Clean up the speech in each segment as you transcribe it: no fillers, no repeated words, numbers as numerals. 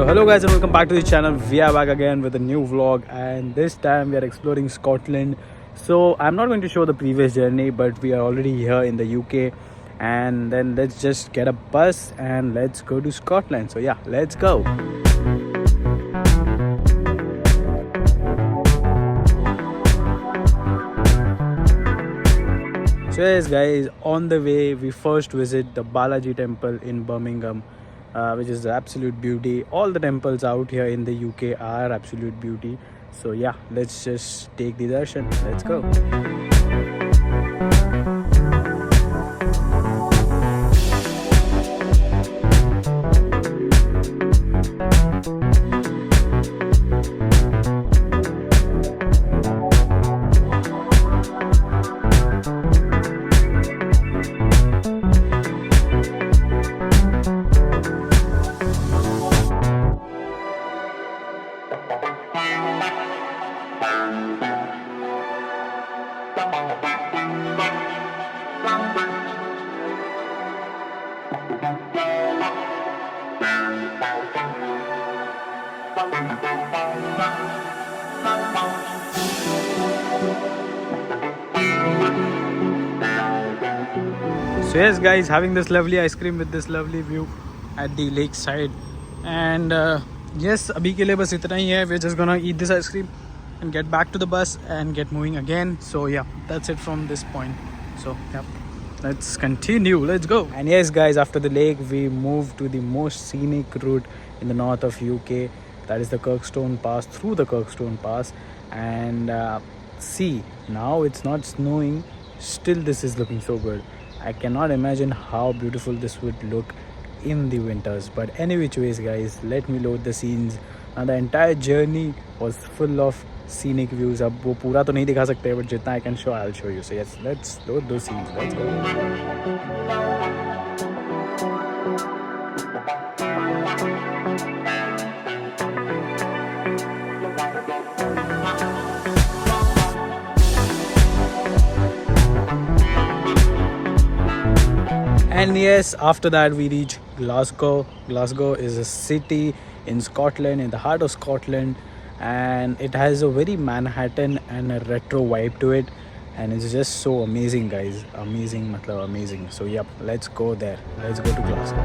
So hello guys and welcome back to the channel. We are back again with a new vlog and this time we are exploring Scotland. So I'm not going to show the previous journey, but we are already here in the UK, and then let's just get a bus and let's go to Scotland. So yeah, let's go. So yes guys, on the way we first visit the Balaji temple in Birmingham, which is absolute beauty. All the temples out here in the UK are absolute beauty. So yeah, let's just take the darshan. Let's go. So yes guys, having this lovely ice cream with this lovely view at the lake side, and yes, abhi ke liye bas itna hi hai. We're just gonna eat this ice cream and get back to the bus and get moving again. So yeah, that's it from this point. So yeah, let's continue, let's go. And yes guys, after the lake we moved to the most scenic route in the north of UK, that is the Kirkstone Pass, through the Kirkstone Pass. And see, now it's not snowing, still this is looking so good. I cannot imagine how beautiful this would look in the winters. But any which ways guys, let me load the scenes. Now the entire journey was full of scenic views. अब वो पूरा तो नहीं दिखा सकते, but जितना I can show I'll show you. So yes, let's load those scenes. Let's go. And yes, after that we reach Glasgow. Glasgow is a city in Scotland, in the heart of Scotland, and it has a very Manhattan and a retro vibe to it, and it's just so amazing guys. Amazing, matlab amazing. So yep, let's go there. Let's go to Glasgow.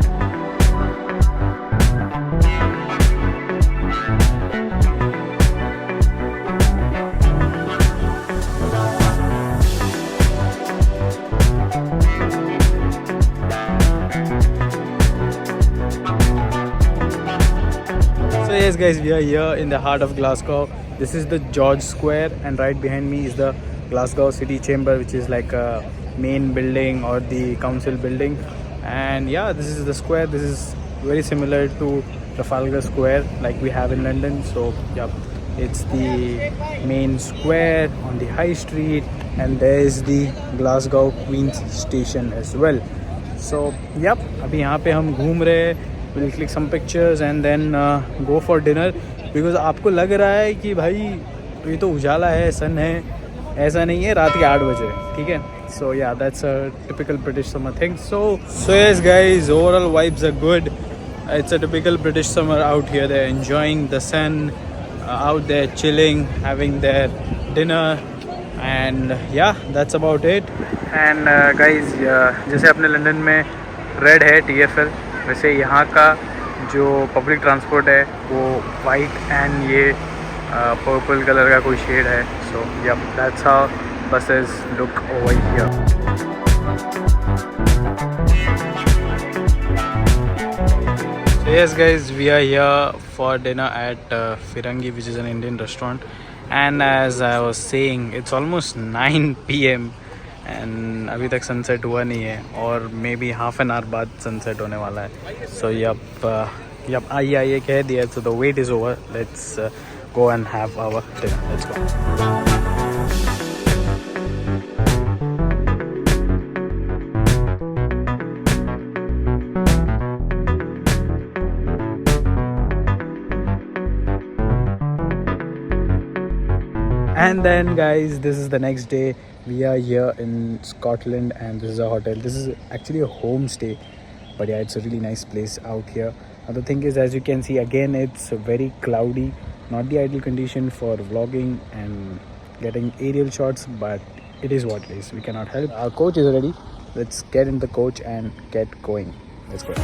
So yes guys, we are here in the heart of Glasgow. This is the George Square, and right behind me is the Glasgow City Chamber, which is like a main building or the council building. And yeah, this is the square. This is very similar to Trafalgar Square like we have in London. So yeah, it's the main square on the high street, and there is the Glasgow Queen's Station as well. So yep, अभी यहाँ पे हम घूम रहे हैं. We'll click some pictures and then go for dinner, because आपको लग रहा है कि भाई ये तो उजाला है, सन है. ऐसा नहीं है, रात के 8 बजे, ठीक है. So yeah, that's a typical British summer thing. So yes guys, overall vibes are good. It's a typical British summer out here. They're enjoying the sun, out there chilling, having their dinner, and yeah, that's about it. And guys, जैसे अपने London में red है TFL, वैसे यहाँ का जो public transport है वो वाइट एंड ये पर्पल कलर का कोई शेड है. सो या that's how buses look over here. So yes guys, we are here for dinner at Firangi, which is an Indian restaurant. And as I was saying, it's almost 9 PM and अभी तक sunset हुआ नहीं है, और may be half an hour बाद sunset होने वाला है. सो यप आइए कह दिया. So the wait is over. Let's go and have our dinner. Let's go. And then guys, this is the next day. We are here in Scotland and this is a hotel. This is actually a homestay, but yeah, it's a really nice place out here. Now the thing is, as you can see, again it's very cloudy, not the ideal condition for vlogging and getting aerial shots, but it is what it is. We cannot help. Our coach is ready. Let's get in the coach and get going. Let's go.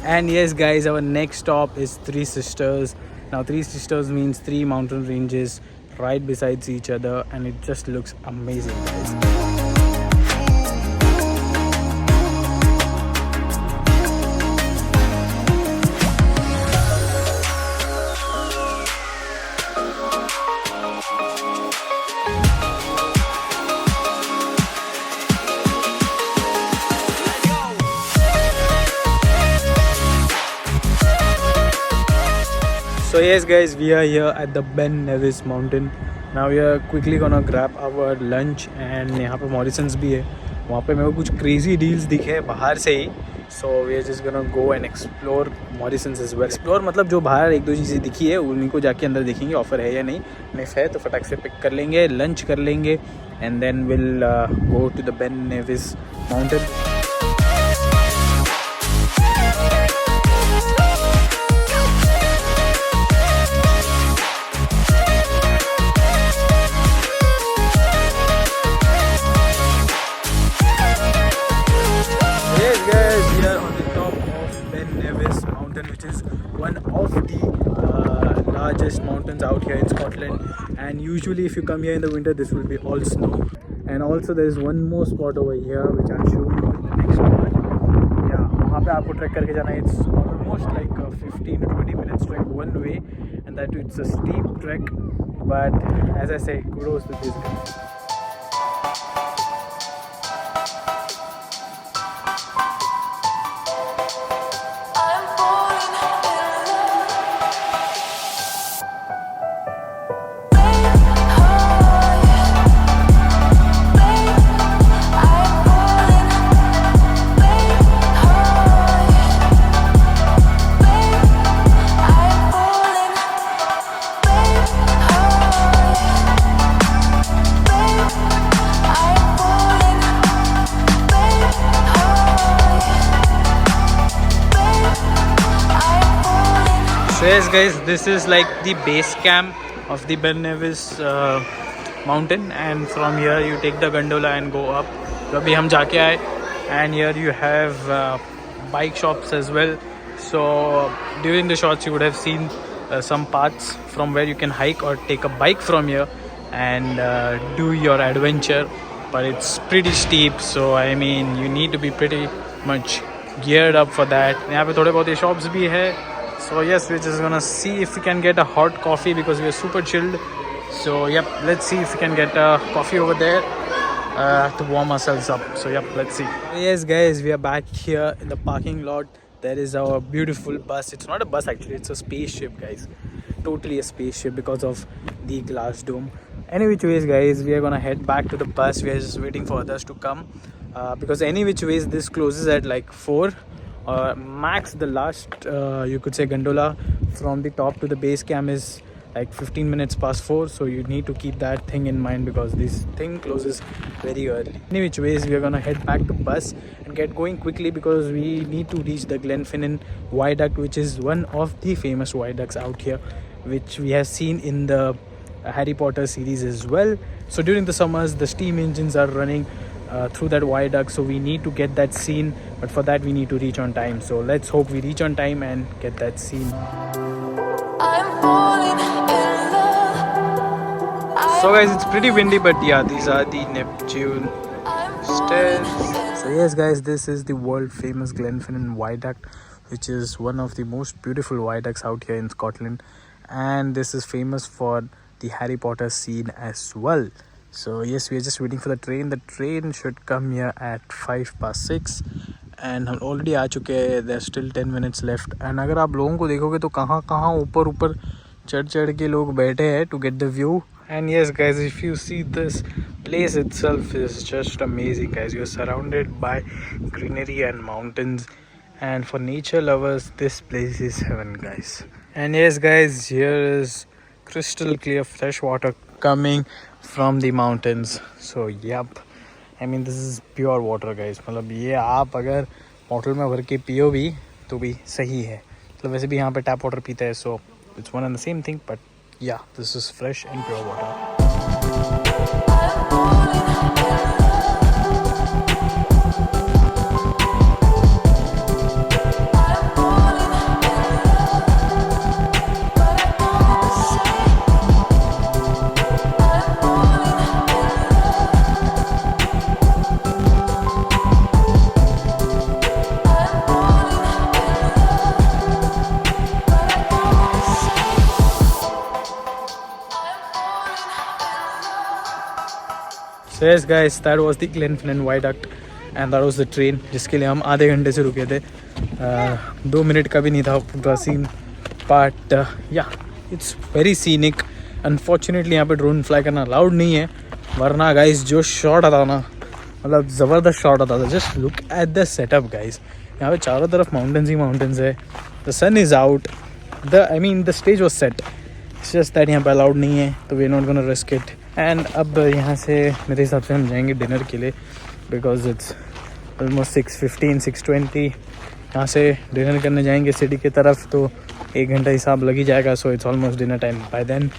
And yes guys, our next stop is Three Sisters. Now Three Sisters means 3 mountain ranges right besides each other, and it just looks amazing guys. So yes guys, we are here at the Ben Nevis mountain. Now we are quickly gonna grab our lunch, and यहाँ पे Morrisons भी है. वहाँ पे मेरे को कुछ crazy deals दिखे बाहर से ही. So we are just gonna go and explore Morrisons as well. Explore मतलब जो बाहर एक दो चीज़ें दिखी है उन्हीं को जाके अंदर देखेंगे ऑफर है या नहीं. नहीं है तो फटाक से पिक कर लेंगे, लंच कर लेंगे, and then we'll go to the Ben Nevis mountain. Which is one of the largest mountains out here in Scotland, and usually if you come here in the winter this will be all snow. And also there is one more spot over here which I'll show you in the next part. Yeah, वहाँ पे आपको track करके जाना है. It's almost like a 15 to 20 minutes trek one way, and that it's a steep trek, but as I say, kudos to these guys. So yes guys, this is like the base camp of the Ben Nevis mountain, and from here you take the gondola and go up. So abhi hum jaake aaye, and here you have bike shops as well. So during the shots you would have seen some paths from where you can hike or take a bike from here and do your adventure, but it's pretty steep, so I mean you need to be pretty much geared up for that. यहाँ पे थोड़े बहुत ये shops भी है. So yes, we're just gonna see if we can get a hot coffee because we are super chilled. So yep, let's see if we can get a coffee over there to warm ourselves up. So yep, let's see. Yes guys, we are back here in the parking lot. There is our beautiful bus. It's not a bus actually, it's a spaceship guys. Totally a spaceship because of the glass dome. Anyway guys, we are gonna head back to the bus. We are just waiting for others to come. because any which ways this closes at like 4 max. The last you could say gondola from the top to the base camp is like 15 minutes past 4, so you need to keep that thing in mind because this thing closes very early. Any which ways, we are gonna head back to bus and get going quickly because we need to reach the Glenfinnan viaduct, which is one of the famous viaducts out here, which we have seen in the Harry Potter series as well. So during the summers the steam engines are running through that viaduct, so we need to get that scene, but for that we need to reach on time. So let's hope we reach on time and get that scene. So guys, it's pretty windy, but yeah, these are the Neptune stairs. So yes guys, this is the world famous Glenfinnan viaduct, which is one of the most beautiful viaducts out here in Scotland, and this is famous for the Harry Potter scene as well. So yes, we are just waiting for the train. The train should come here at 6:05 and हम already आ चुके हैं. There's still 10 minutes left. And अगर आप लोगों को देखोगे तो कहाँ ऊपर चढ़ के लोग बैठे हैं to get the view. And yes guys, if you see, this place itself is just amazing guys. You're surrounded by greenery and mountains, and for nature lovers this place is heaven guys. And yes guys, here is crystal clear fresh water coming from the mountains. So yep, I mean this is pure water guys. मतलब ये आप अगर bottle में भर के पियो भी तो भी सही है. मतलब वैसे भी यहाँ पे टैप वाटर पीते हैं, so it's one and the same thing, but yeah, this is fresh and pure water. So yes guys, that was the Glenfinnan viaduct and that was the train जिसके लिए हम आधे घंटे से रुके थे. 2 मिनट का भी नहीं था पूरा scene, but yeah, it's very scenic. Unfortunately यहाँ पे ड्रोन फ्लाई करना अलाउड नहीं है, वरना गाइस जो शॉट आता ना, मतलब ज़बरदस्त शॉट आता था. Just look at the setup guys. यहाँ पे चारों तरफ माउंटेन्स ही माउंटेन्स है. The sun is out. The stage was set. It's just that यहाँ पे अलाउड नहीं है, तो we are not gonna risk it. And अब यहाँ से मेरे हिसाब से हम जाएंगे डिनर के लिए, बिकॉज इट्स ऑलमोस्ट 6:15 6:20. यहाँ से डिनर करने जाएंगे सिटी की तरफ, तो 1 घंटा हिसाब लग ही जाएगा. So it's almost dinner time by then.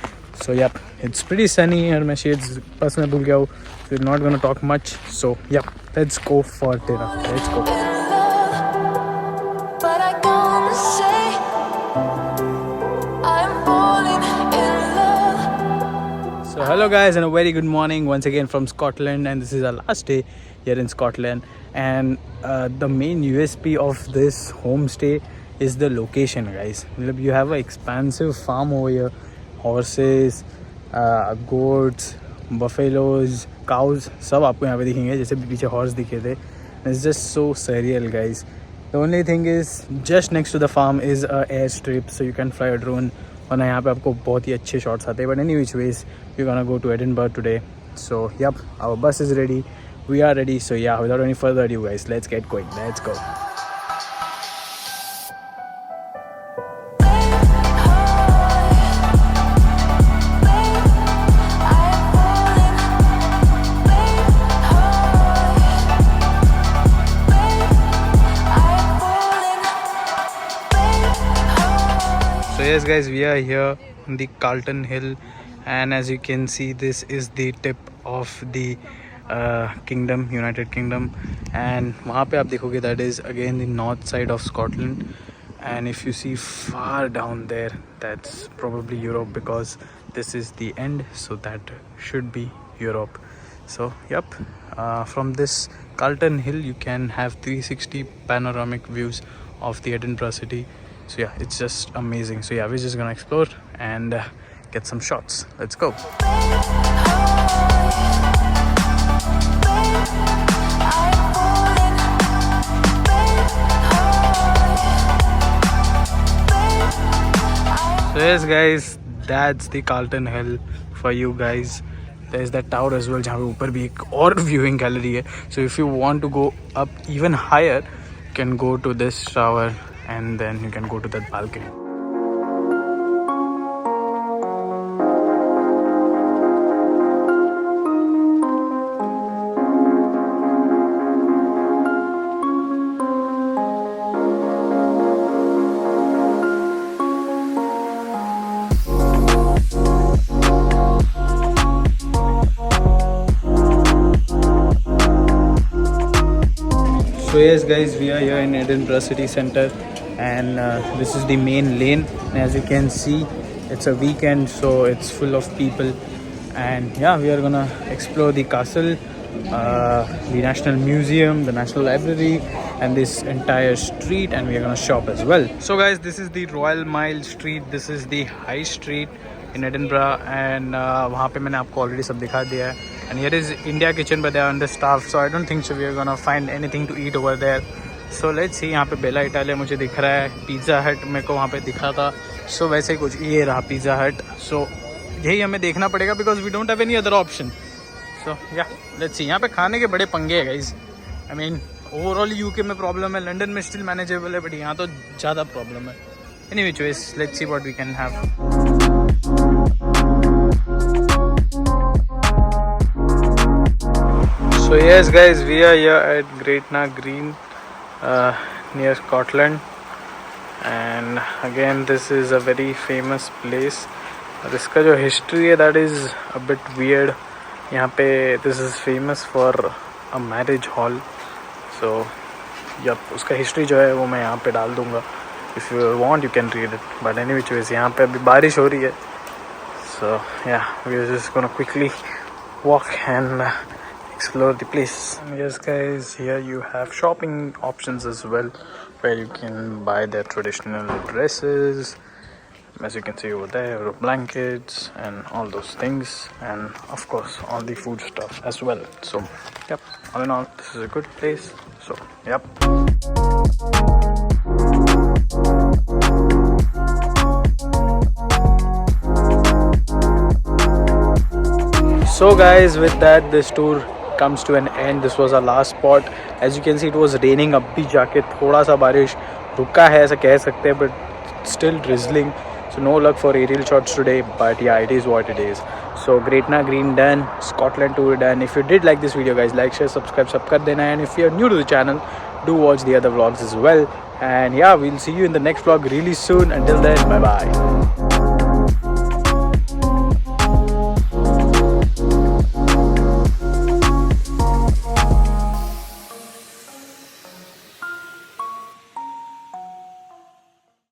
So yup, it's pretty sunny और मैं शेड्स बस में भूल गया हूँ, so not gonna talk much. So yup, let's go for dinner. Let's go. So hello guys, and a very good morning once again from Scotland, and this is our last day here in Scotland. And the main USP of this homestay is the location guys. You have an expansive farm over here, horses, goats, buffaloes, cows, सब आपको यहाँ पे दिखेंगे, जैसे पीछे horse दिखे थे. It's just so surreal guys. The only thing is just next to the farm is a airstrip, so you can fly a drone. वरना यहाँ पे आपको बहुत ही अच्छे शॉट्स आते हैं. But any which ways we gonna go to Edinburgh today. So yup, our bus is ready, we are ready. So yeah, without any further ado guys, let's get going. Let's go. So yes guys, we are here on the Calton Hill, and as you can see, this is the tip of the kingdom, United Kingdom. And वहाँ पे आप देखोगे, that is again the north side of Scotland. And if you see far down there, that's probably Europe, because this is the end, so that should be Europe. So yep, from this Calton Hill you can have 360 panoramic views of the Edinburgh city. So yeah, it's just amazing. So yeah, we're just gonna explore and get some shots. Let's go. So yes guys, that's the Calton Hill for you guys. there is that tower as well जहाँ पे ऊपर भी एक और viewing gallery है. So if you want to go up even higher, you can go to this tower and then you can go to that balcony. So yes guys, we are here in Edinburgh city centre and this is the main lane, and as you can see it's a weekend, so it's full of people. And yeah, we are gonna explore the castle, the National Museum, the National Library and this entire street, and we are gonna shop as well. So guys, this is the Royal Mile Street, this is the High Street in Edinburgh, and वहाँ पे मैंने आपको already सब दिखा दिया है. And here is India Kitchen, but they are understaffed, so I don't think so we are gonna find anything to eat over there. So let's see. यहाँ पे बेला इटालिया मुझे दिख रहा है, पिज़्ज़ा हट मेरे को वहाँ पे दिखा था, so वैसे कुछ ये रहा पिज़्ज़ा हट. So यही हमें देखना पड़ेगा because we don't have any other option. So yeah, let's see. यहाँ पे खाने के बड़े पंगे है guys. I mean overall UK में प्रॉब्लम है, लंदन में स्टिल मैनेजेबल है, बट यहाँ तो ज़्यादा प्रॉब्लम है. Anyway choice, let's see what we can have. So yes guys, we are here at Gretna Green near Scotland, and again this is a very famous place. और इसका जो history है that is a bit weird. यहाँ पे this is famous for a marriage hall. So yep, उसका history जो है वो मैं यहाँ पे डाल दूँगा. If you want you can read it. But anyway choice, यहाँ पे अभी बारिश हो रही है. So yeah, we are just gonna quickly walk and explore the place. Yes guys, here you have shopping options as well, where you can buy their traditional dresses, as you can see over there, blankets and all those things, and of course all the food stuff as well. So yep, all in all this is a good place. So yep. So guys, with that this tour comes to an end. This was our last spot. As you can see, it was raining. अब भी जाके थोड़ा सा बारिश रुका है ऐसा कह सकते हैं, but still drizzling. So no luck for aerial shots today, but yeah, it is what it is. So Gretna Green done, Scotland tour done. If you did like this video guys, like, share, subscribe सब कर देना. And if you are new to the channel, do watch the other vlogs as well. And yeah, we'll see you in the next vlog really soon. Until then, bye bye.